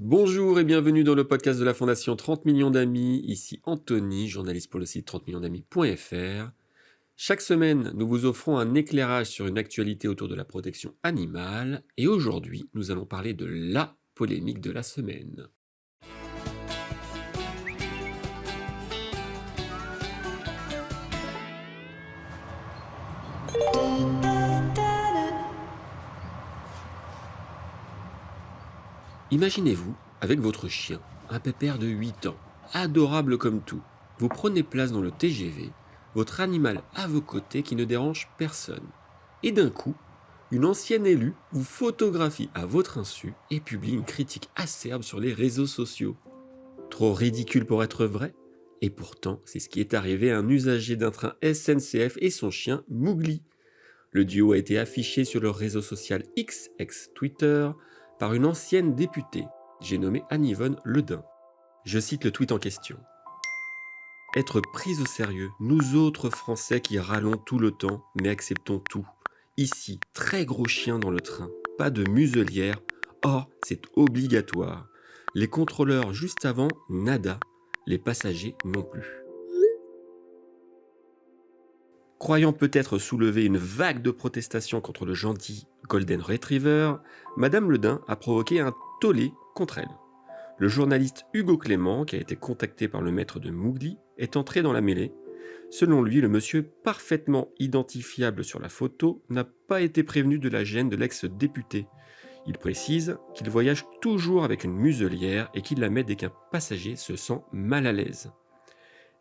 Bonjour et bienvenue dans le podcast de la Fondation 30 millions d'amis. Ici Anthony, journaliste pour le site 30 millions d'amis.fr. Chaque semaine, nous vous offrons un éclairage sur une actualité autour de la protection animale. Et aujourd'hui, nous allons parler de la polémique de la semaine. Imaginez-vous avec votre chien, un pépère de 8 ans, adorable comme tout. Vous prenez place dans le TGV, votre animal à vos côtés qui ne dérange personne. Et d'un coup, une ancienne élue vous photographie à votre insu et publie une critique acerbe sur les réseaux sociaux. Trop ridicule pour être vrai? Et pourtant, c'est ce qui est arrivé à un usager d'un train SNCF et son chien Mowgli. Le duo a été affiché sur le réseau social X, ex-Twitter, par une ancienne députée, j'ai nommé Anne-Yvonne Le Dain. Je cite le tweet en question. Être pris au sérieux, nous autres Français qui râlons tout le temps, mais acceptons tout. Ici, très gros chien dans le train, pas de muselière, or c'est obligatoire. Les contrôleurs juste avant, nada, les passagers non plus. Croyant peut-être soulever une vague de protestations contre le gentil Golden Retriever, Madame Le Dain a provoqué un tollé contre elle. Le journaliste Hugo Clément, qui a été contacté par le maître de Mowgli, est entré dans la mêlée. Selon lui, le monsieur parfaitement identifiable sur la photo n'a pas été prévenu de la gêne de l'ex-député. Il précise qu'il voyage toujours avec une muselière et qu'il la met dès qu'un passager se sent mal à l'aise.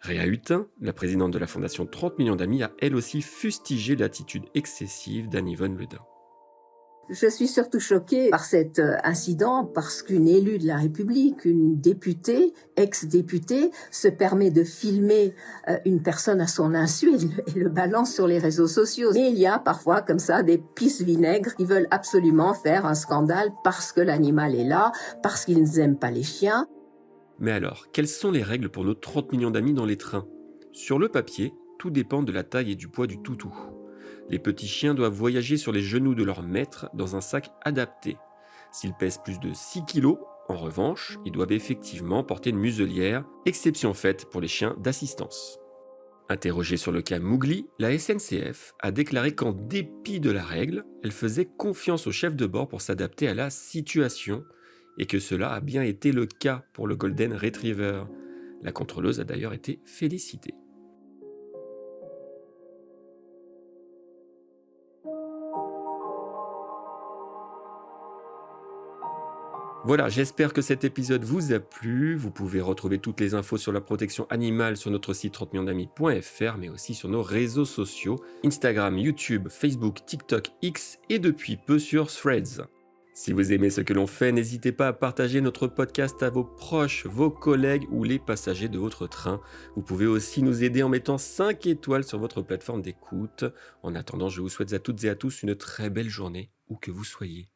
Réa Hutin, la présidente de la Fondation 30 millions d'amis, a elle aussi fustigé l'attitude excessive d'Anne-Yvonne Le Dain. Je suis surtout choquée par cet incident parce qu'une élue de la République, une députée, ex-députée, se permet de filmer une personne à son insu et le balance sur les réseaux sociaux. Et il y a parfois comme ça des pisse vinaigres qui veulent absolument faire un scandale parce que l'animal est là, parce qu'ils n'aiment pas les chiens. Mais alors, quelles sont les règles pour nos 30 millions d'amis dans les trains? Sur le papier, tout dépend de la taille et du poids du toutou. Les petits chiens doivent voyager sur les genoux de leur maître dans un sac adapté. S'ils pèsent plus de 6 kg, en revanche, ils doivent effectivement porter une muselière, exception faite pour les chiens d'assistance. Interrogée sur le cas Mowgli, la SNCF a déclaré qu'en dépit de la règle, elle faisait confiance au chef de bord pour s'adapter à la situation et que cela a bien été le cas pour le Golden Retriever. La contrôleuse a d'ailleurs été félicitée. Voilà, j'espère que cet épisode vous a plu. Vous pouvez retrouver toutes les infos sur la protection animale sur notre site 30 millionsdamis.fr, mais aussi sur nos réseaux sociaux, Instagram, YouTube, Facebook, TikTok, X et depuis peu sur Threads. Si vous aimez ce que l'on fait, n'hésitez pas à partager notre podcast à vos proches, vos collègues ou les passagers de votre train. Vous pouvez aussi nous aider en mettant 5 étoiles sur votre plateforme d'écoute. En attendant, je vous souhaite à toutes et à tous une très belle journée, où que vous soyez.